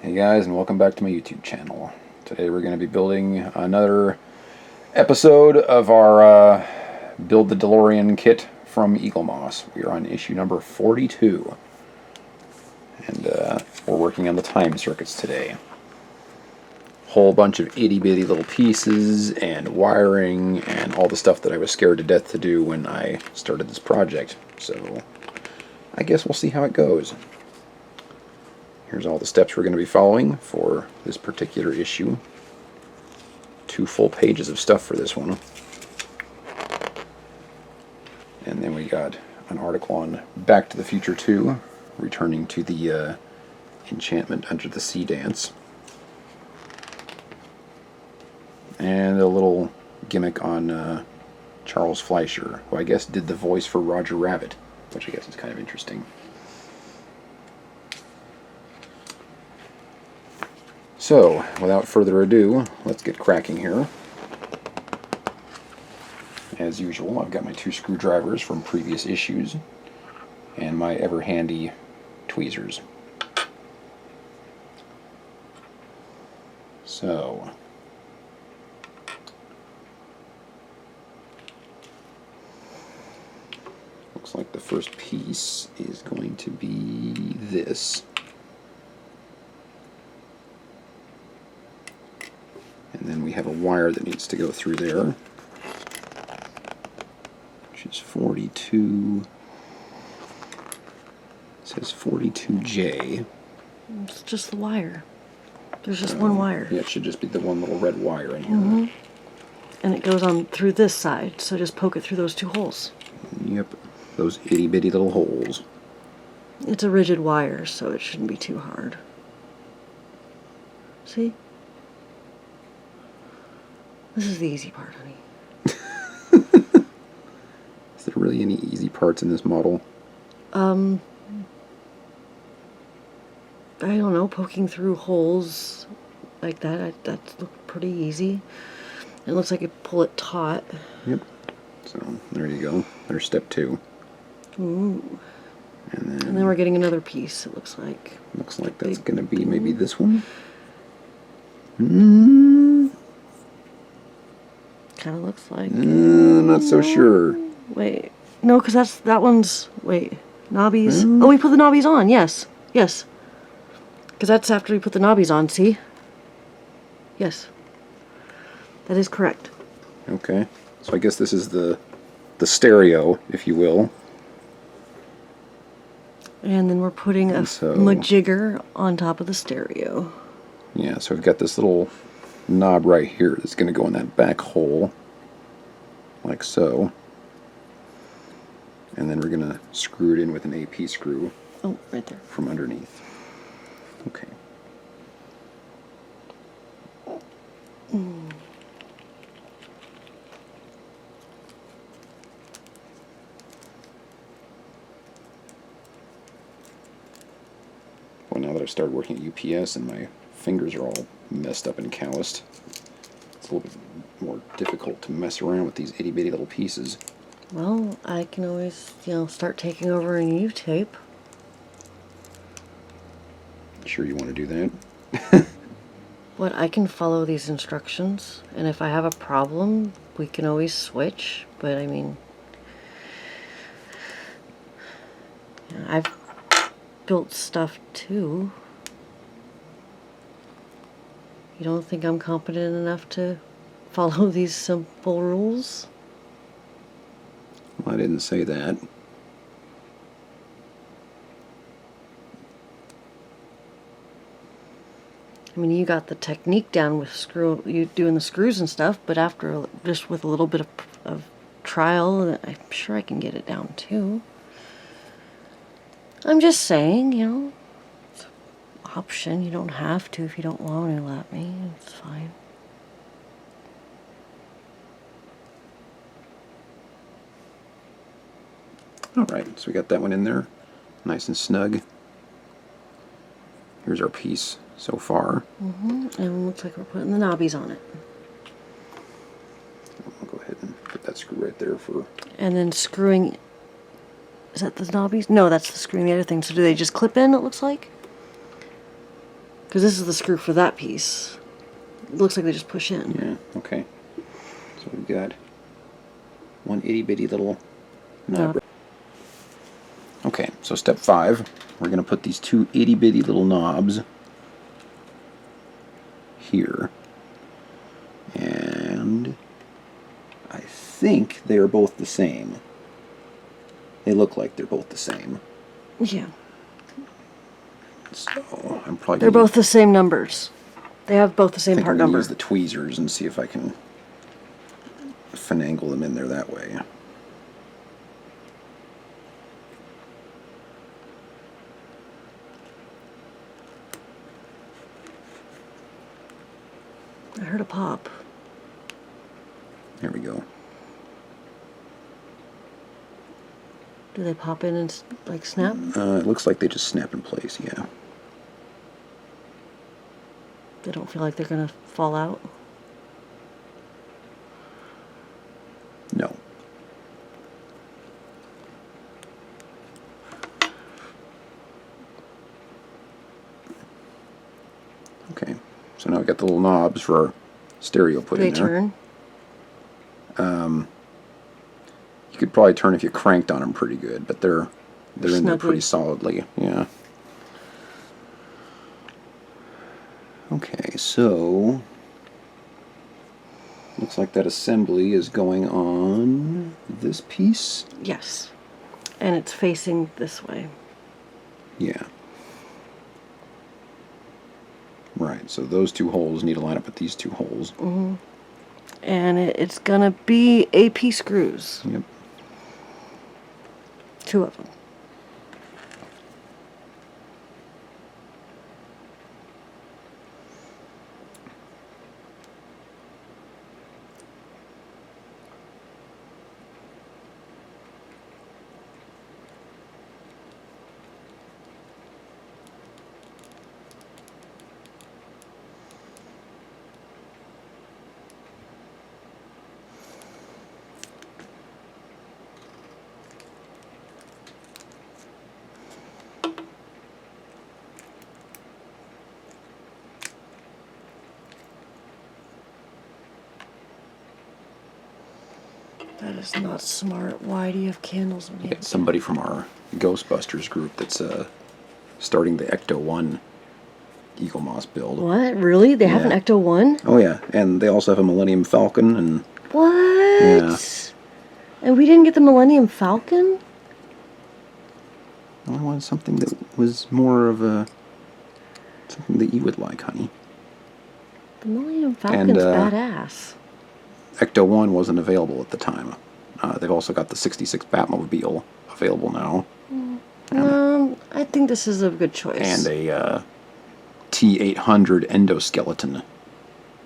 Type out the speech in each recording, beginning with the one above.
Hey guys, and welcome back to my YouTube channel. Today we're going to be building another episode of our Build the Delorean kit from Eagle Moss. We are on issue number 42, and we're working on the time circuits today. Whole bunch of itty-bitty little pieces and wiring and all the stuff that I was scared to death to do when I started this project. So I guess we'll see how it goes. Here's all the steps we're going to be following for this particular issue. 2 full pages of stuff for this one. And then we got an article on Back to the Future 2, returning to the Enchantment Under the Sea dance. And a little gimmick on Charles Fleischer, who I guess did the voice for Roger Rabbit, which I guess is kind of interesting. So, without further ado, let's get cracking here. As usual, I've got my 2 screwdrivers from previous issues, and my ever-handy tweezers. So, looks like the first piece is going to be this. And then we have a wire that needs to go through there, which is 42, it says 42J. It's just the wire. There's just one wire. Yeah, it should just be the one little red wire in here. Mm-hmm. And it goes on through this side, so just poke it through those 2 holes. Yep, those itty-bitty little holes. It's a rigid wire, so it shouldn't be too hard. See? This is the easy part, honey. Is there really any easy parts in this model? I don't know, poking through holes like that, that looked pretty easy. It looks like you pull it taut. Yep. So, there you go. There's step 2. Ooh. And then we're getting another piece, it looks like. Looks like that's going to be maybe this one. Kind of looks like. Not so sure. Wait. No, because that one's... Wait. Knobbies. Oh, we put the knobbies on. Yes. Yes. Because that's after we put the knobbies on, see? Yes. That is correct. Okay. So I guess this is the stereo, if you will. And then we're putting a majigger on top of the stereo. Yeah, so we've got this little knob right here that's going to go in that back hole, like so. And then we're going to screw it in with an AP screw. Oh, right there. From underneath. Okay. Well, now that I've started working at UPS and my fingers are all messed up and calloused, it's a little bit more difficult to mess around with these itty-bitty little pieces. Well, I can always, start taking over a new tape. Sure you want to do that? What, I can follow these instructions, and if I have a problem, we can always switch, but I mean, I've built stuff too. You don't think I'm competent enough to follow these simple rules? Well, I didn't say that. I mean, you got the technique down with you doing the screws and stuff, but after just with a little bit of trial, I'm sure I can get it down too. I'm just saying, it's an option. You don't have to if you don't want to let me. It's fine. Alright, so we got that one in there. Nice and snug. Here's our piece so far. And it looks like we're putting the knobbies on it. I'll go ahead and put that screw right there for... And then screwing Is that the knobbies? No, that's the screwing the other thing. So do they just clip in, it looks like? Because this is the screw for that piece. It looks like they just push in. Yeah, okay. So we've got one itty bitty little knob. Knob. Okay, so step 5, we're going to put these 2 itty bitty little knobs here. And I think they are both the same. They look like they're both the same. Yeah. So I'm probably They're both the same numbers. They have both the same part number. Use the tweezers and see if I can finagle them in there that way. I heard a pop. There we go. Do they pop in and like snap? It looks like they just snap in place, yeah. They don't feel like they're gonna fall out? No. Okay, so now we got the little knobs for our stereo put Do they in there. turn? You could probably turn if you cranked on them pretty good, but they're in there Snugly. pretty solidly, yeah. Okay, so looks like that assembly is going on this piece. Yes. And it's facing this way. Yeah. Right, so those 2 holes need to line up with these 2 holes. Mm-hmm. And it's gonna be AP screws. Yep. 2 of them. That is not smart. Why do you have candles on you? Got somebody from our Ghostbusters group that's starting the Ecto-1 Eagle Moss build. What? Really? They have an Yeah. Ecto-1? Oh yeah, and they also have a Millennium Falcon, and What? Yeah. And we didn't get the Millennium Falcon? I wanted something that was more of a something that you would like, honey. The Millennium Falcon's badass. Ecto-1 wasn't available at the time. They've also got the 66 Batmobile available now. I think this is a good choice. And a T-800 endoskeleton,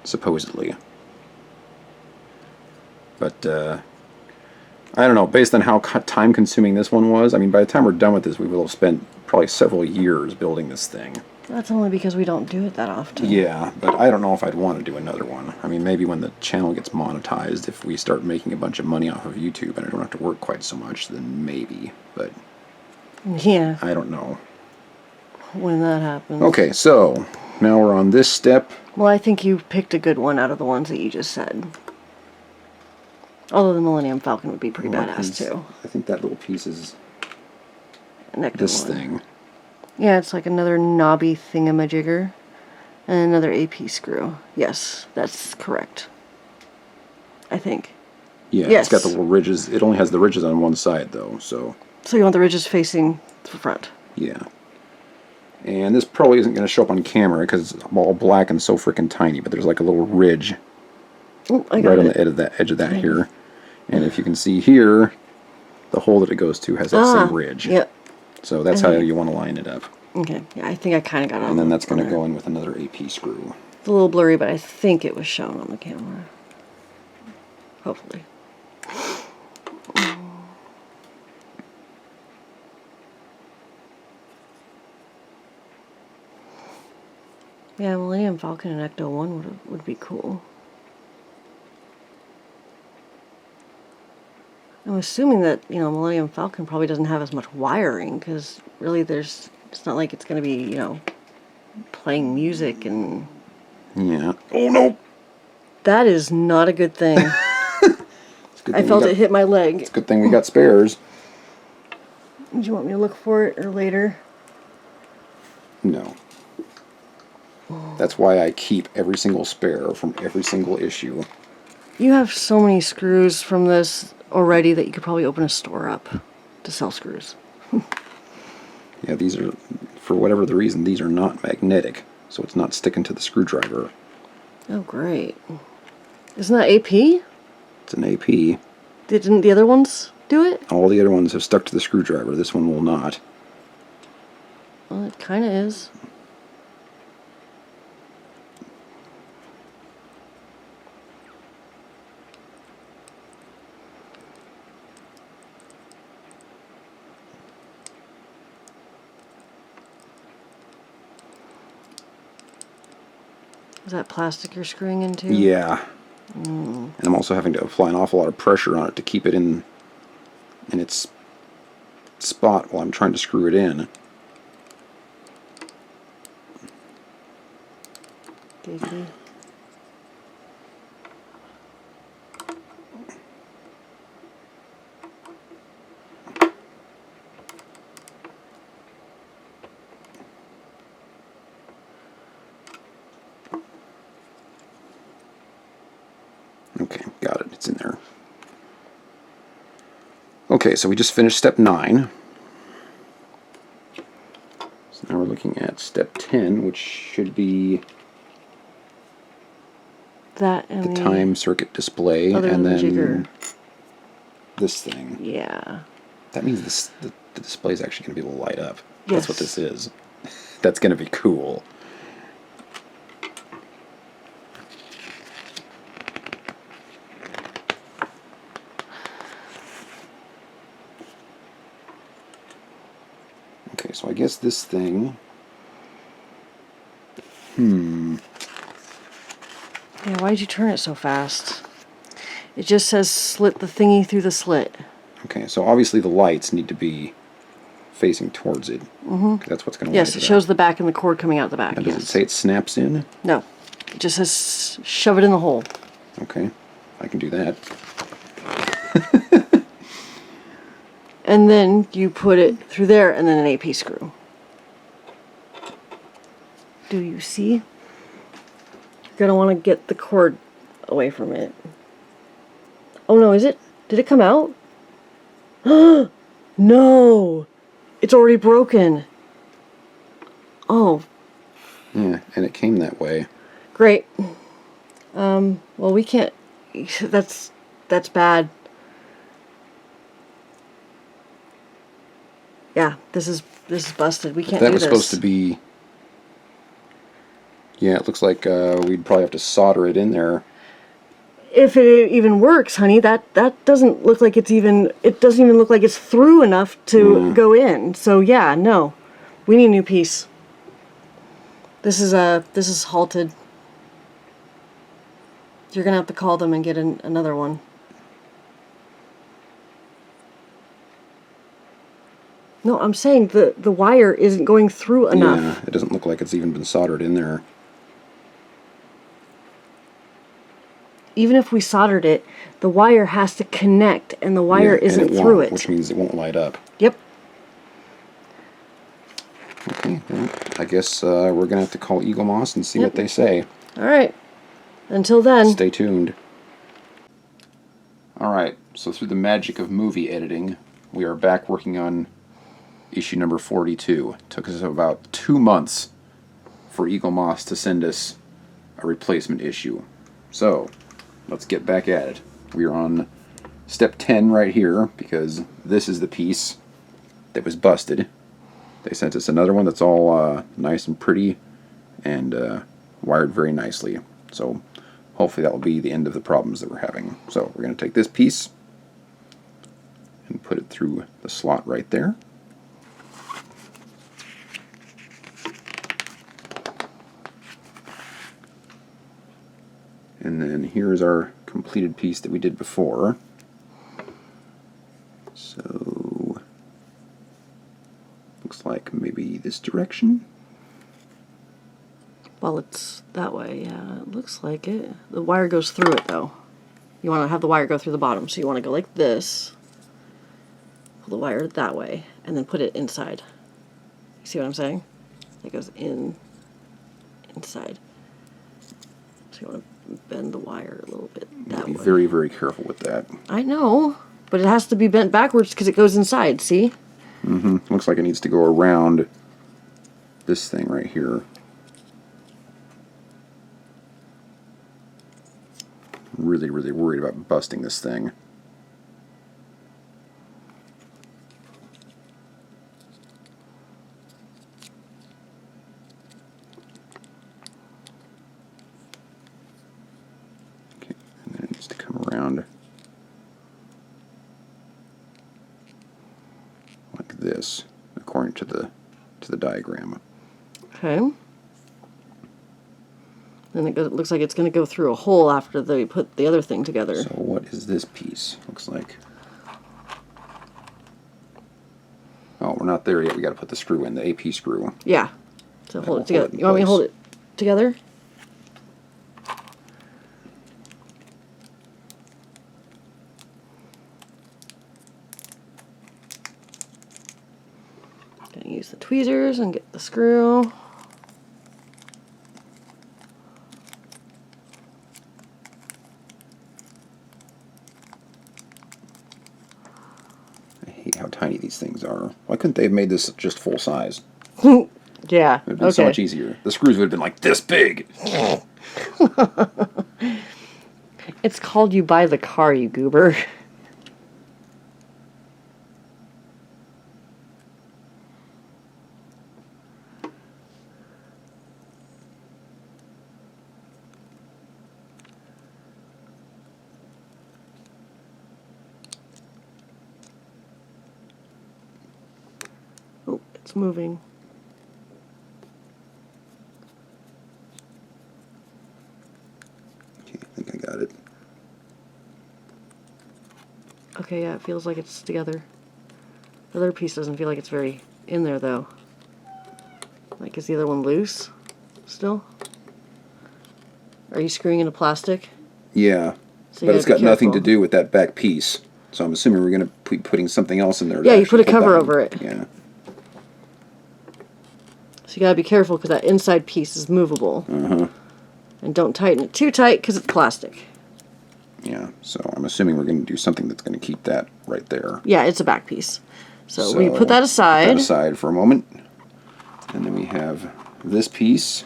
supposedly. But, I don't know, based on how time-consuming this one was, I mean, by the time we're done with this, we will have spent probably several years building this thing. That's only because we don't do it that often. Yeah, but I don't know if I'd want to do another one. I mean, maybe when the channel gets monetized, if we start making a bunch of money off of YouTube and I don't have to work quite so much, then maybe. But Yeah, I don't know. when that happens. Okay, so now we're on this step. Well, I think you picked a good one out of the ones that you just said. Although the Millennium Falcon would be pretty badass too. I think that little piece is An Ecto this one. thing. Yeah, it's like another knobby thingamajigger. And another AP screw. Yes, that's correct. I think. Yeah, Yes. it's got the little ridges. It only has the ridges on one side, though, so So you want the ridges facing the front. yeah. And this probably isn't going to show up on camera because it's all black and so freaking tiny, but there's like a little ridge Oh, I got right on it. the edge of that here. And if you can see here, the hole that it goes to has that same ridge. Yep. So that's how you want to line it up. Okay. Yeah, I think I kind of got it. And then that's going to go in with another AP screw. It's a little blurry, but I think it was shown on the camera. Hopefully. Yeah, Millennium Falcon and Ecto-1 would be cool. I'm assuming that, Millennium Falcon probably doesn't have as much wiring, because really it's not like it's going to be, playing music and... Yeah. Oh, no! That is not a good thing. I felt it hit my leg. It's a good thing we got spares. Do you want me to look for it or later? No. That's why I keep every single spare from every single issue. You have so many screws from this already that you could probably open a store up to sell screws. Yeah, these are, for whatever the reason, these are not magnetic, so it's not sticking to the screwdriver. Oh, great. Isn't that AP? It's an AP. Didn't the other ones do it? All the other ones have stuck to the screwdriver. This one will not. Well, it kind of is. Is that plastic you're screwing into? Yeah. And I'm also having to apply an awful lot of pressure on it to keep it in its spot while I'm trying to screw it in. Okay. Okay, got it. It's in there. Okay, so we just finished step 9. So now we're looking at step 10, which should be That and the time circuit display, and then jigger. This thing. Yeah. That means the display is actually going to be able to light up. Yes. That's what this is. That's going to be cool. Okay, so I guess this thing... Yeah, why did you turn it so fast? It just says slit the thingy through the slit. Okay, so obviously the lights need to be facing towards it. Mm-hmm. That's what's going to light Yes, it shows the back and the cord coming out the back. Now, does it say it snaps in? No. It just says shove it in the hole. Okay, I can do that. And then you put it through there and then an AP screw. Do you see? You're going to want to get the cord away from it. Oh no, is it? Did it come out? No! It's already broken. Oh. Yeah, and it came that way. Great. Well, we can't... That's bad. Yeah, this is busted. We can't do this. That was supposed to be... Yeah, it looks like we'd probably have to solder it in there. If it even works, honey, that doesn't look like it's even... It doesn't even look like it's through enough to go in. So yeah, no. We need a new piece. This is halted. You're gonna have to call them and get another one. No, I'm saying the wire isn't going through enough. Yeah, it doesn't look like it's even been soldered in there. Even if we soldered it, the wire has to connect, and the wire isn't through it. Which means it won't light up. Yep. Okay, well, I guess we're going to have to call Eagle Moss and see what they say. All right. Until then. Stay tuned. All right, so through the magic of movie editing, we are back working on issue number 42. It took us about 2 months for Eagle Moss to send us a replacement issue. So, let's get back at it. We are on step 10 right here, because this is the piece that was busted. They sent us another one that's all nice and pretty and wired very nicely. So hopefully that will be the end of the problems that we're having. So we're going to take this piece and put it through the slot right there. And then here's our completed piece that we did before. So, looks like maybe this direction. Well, it's that way. Yeah, it looks like it. The wire goes through it, though. You want to have the wire go through the bottom. So you want to go like this. Pull the wire that way. And then put it inside. You see what I'm saying? It goes inside. So you want to bend the wire a little bit that way. Be very, very careful with that. I know. But it has to be bent backwards because it goes inside, see? Mm-hmm. Looks like it needs to go around this thing right here. Really, really worried about busting this thing. Okay, and then it needs to come around like this, according to the diagram. Okay. Then it looks like it's going to go through a hole after they put the other thing together. So what is this piece? Looks like... Oh, we're not there yet. We got to put the screw in, the AP screw. Yeah. So hold it together. You want me to hold it together? Gonna use the tweezers and get the screw. How tiny these things are. Why couldn't they have made this just full size? Yeah. It would have been so much easier. The screws would have been like this big. It's called You Buy the Car, you goober. Oh, it's moving. Okay, I think I got it. Okay, yeah, it feels like it's together. The other piece doesn't feel like it's very in there, though. Like, is the other one loose still? Are you screwing into plastic? Yeah, So but it's got nothing to do with that back piece. So I'm assuming we're going to be putting something else in there. Yeah, you put a cover over it. Yeah. So you gotta be careful because that inside piece is movable. Uh-huh. And don't tighten it too tight because it's plastic. Yeah, so I'm assuming we're going to do something that's going to keep that right there. Yeah, it's a back piece. So we put that aside. Put that aside for a moment. And then we have this piece.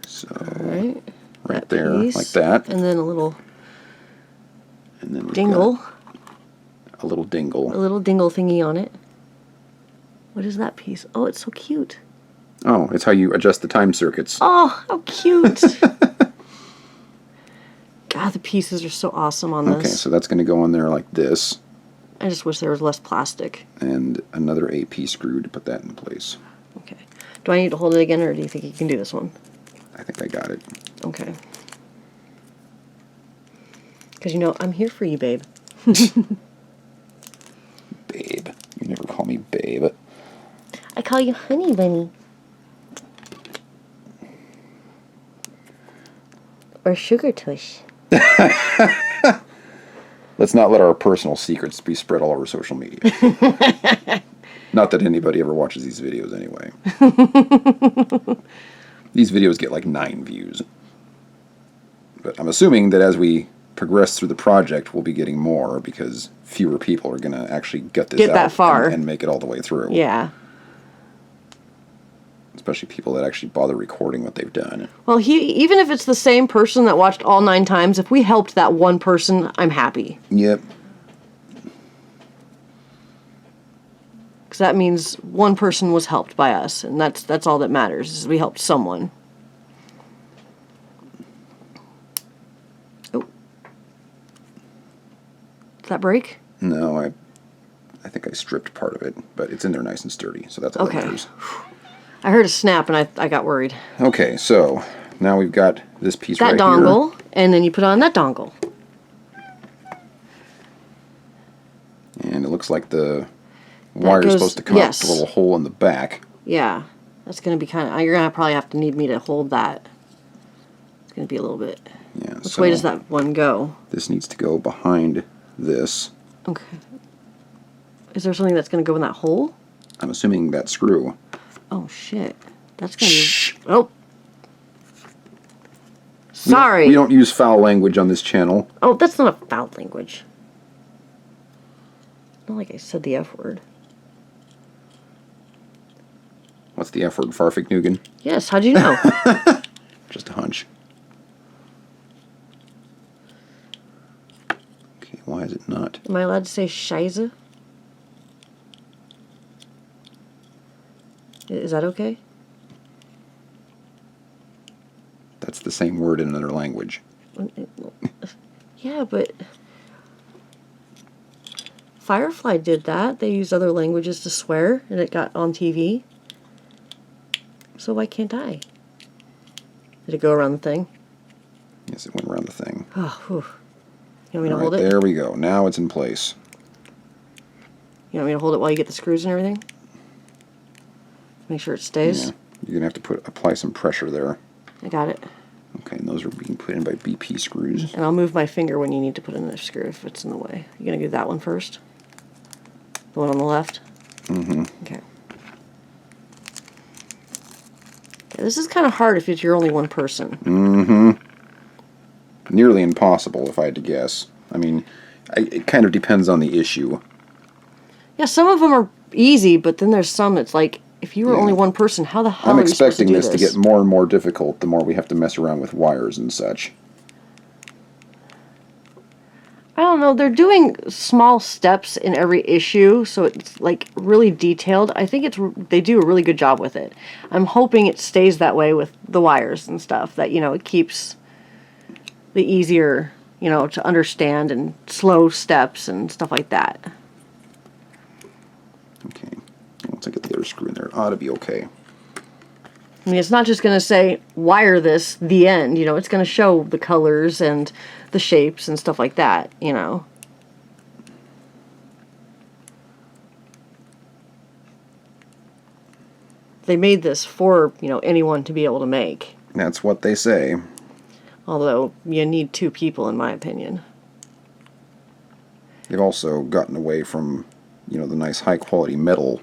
So, right there, piece. like that. And then a little And then we've dingle. got a little dingle. A little dingle thingy on it. What is that piece? Oh, it's so cute. Oh, it's how you adjust the time circuits. Oh, how cute. God, the pieces are so awesome on this. Okay, so that's going to go on there like this. I just wish there was less plastic. And another AP screw to put that in place. Okay. Do I need to hold it again, or do you think you can do this one? I think I got it. Okay. Because, you know, I'm here for you, babe. Babe. You never call me babe. I call you Honey Bunny. Or Sugar Tush. Let's not let our personal secrets be spread all over social media. Not that anybody ever watches these videos anyway. These videos get like 9 views. But I'm assuming that as we progress through the project, we'll be getting more because fewer people are going to actually get this out that far and make it all the way through. Yeah. Especially people that actually bother recording what they've done. Well, even if it's the same person that watched all 9 times, if we helped that one person, I'm happy. Yep. Because that means one person was helped by us, and that's all that matters, is we helped someone. Oh. Did that break? No, I think I stripped part of it, but it's in there nice and sturdy, so that's all that matters. I heard a snap, and I got worried. Okay, so now we've got this piece that right dongle, here. And then you put on that dongle. And it looks like the wire is supposed to come out with a little hole in the back. Yeah. That's going to be kind of... You're going to probably have to need me to hold that. It's going to be a little bit... Yeah. Which way does that one go? This needs to go behind this. Okay. Is there something that's going to go in that hole? I'm assuming that screw. Oh, shit. That's going to be... Oh. Sorry. We don't use foul language on this channel. Oh, that's not a foul language. Not like I said the F word. What's the F word? Farfignugan? Yes, how'd you know? Just a hunch. Okay, why is it not? Am I allowed to say Scheiße? Is that okay? That's the same word in another language. Yeah, but... Firefly did that. They used other languages to swear, and it got on TV. So why can't I? Did it go around the thing? Yes, it went around the thing. Oh, whew. You want me to All hold right, it? there we go. Now it's in place. You want me to hold it while you get the screws and everything? Make sure it stays? Yeah, you're going to have to apply some pressure there. I got it. Okay, and those are being put in by BP screws. And I'll move my finger when you need to put in a screw if it's in the way. You're going to do that one first? The one on the left? Mm-hmm. Okay. Yeah, this is kind of hard if you're only one person. Mm-hmm. Nearly impossible, if I had to guess. I mean, it kind of depends on the issue. Yeah, some of them are easy, but then there's some that's like, if you were only one person, how the hell I'm are you supposed to expecting do this to get more and more difficult the more we have to mess around with wires and such. I don't know. They're doing small steps in every issue, so it's like really detailed. I think they do a really good job with it. I'm hoping it stays that way with the wires and stuff, that, it keeps the easier, to understand and slow steps and stuff like that. Okay. Once I get the other screw in there, it ought to be okay. I mean, it's not just going to say, wire this, the end. It's going to show the colors and the shapes and stuff like that, They made this for, anyone to be able to make. That's what they say. Although, you need 2 people, in my opinion. They've also gotten away from, the nice high-quality metal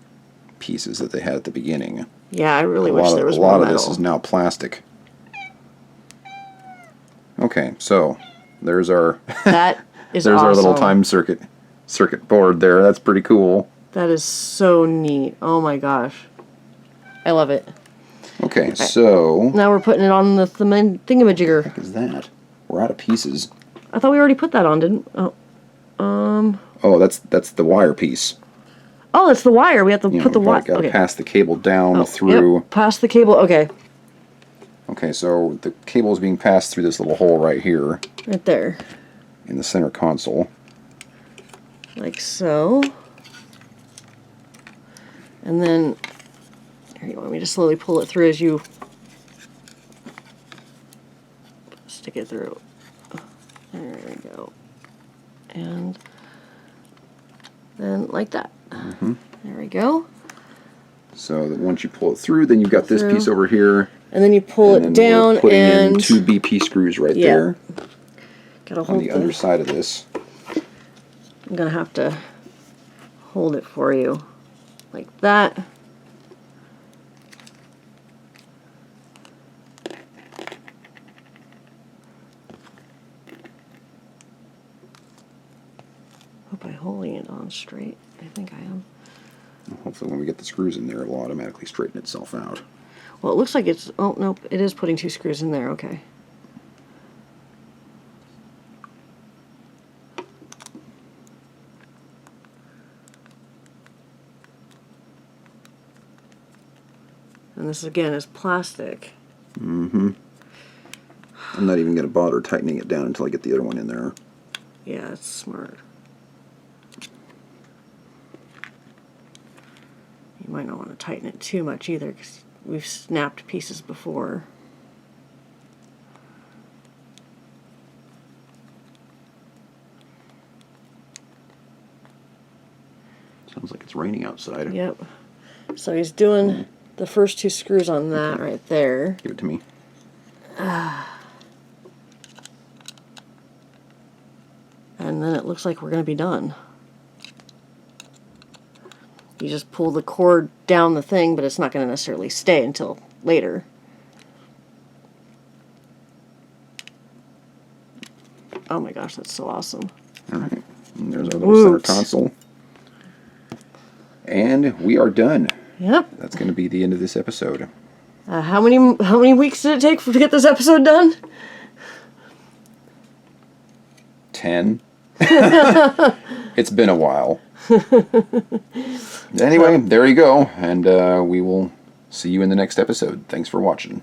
pieces that they had at the beginning. Yeah, I really wish there was more metal. A lot of this is now plastic. Okay, so there's our that is there's awesome. our little time circuit board there. That's pretty cool. That is so neat. Oh my gosh, I love it. Okay, so now we're putting it on the thingamajigger. What the heck is that? We're out of pieces. I thought we already put that on, didn't? Oh, that's the wire piece. Oh, that's the wire. We have to put the wire. Got to Okay. pass the cable down through. Yep, pass the cable. Okay. Okay, so the cable is being passed through this little hole right here. Right there. In the center console. Like so. And then, here, you want me to slowly pull it through as you stick it through. There we go. And then like that. Mm-hmm. There we go. So that once you pull it through, then you've got this piece over here. And then you pull it down we're putting and in 2 BP screws right there. Gotta hold on the underside of this. I'm gonna have to hold it for you like that. Hope I'm holding it on straight. I think I am. Hopefully when we get the screws in there, it'll automatically straighten itself out. Well, it looks like it's... Oh, nope. It is putting 2 screws in there. Okay. And this, again, is plastic. Mm-hmm. I'm not even going to bother tightening it down until I get the other one in there. Yeah, it's smart. You might not want to tighten it too much either, because we've snapped pieces before. Sounds like it's raining outside. Yep. So he's doing the first 2 screws on that right there. Give it to me. And then it looks like we're going to be done. You just pull the cord down the thing, but it's not going to necessarily stay until later. Oh my gosh, that's so awesome. All right. And there's our little center console. And we are done. Yep. That's going to be the end of this episode. How many weeks did it take to get this episode done? 10. It's been a while. Anyway, there you go. And we will see you in the next episode. Thanks for watching.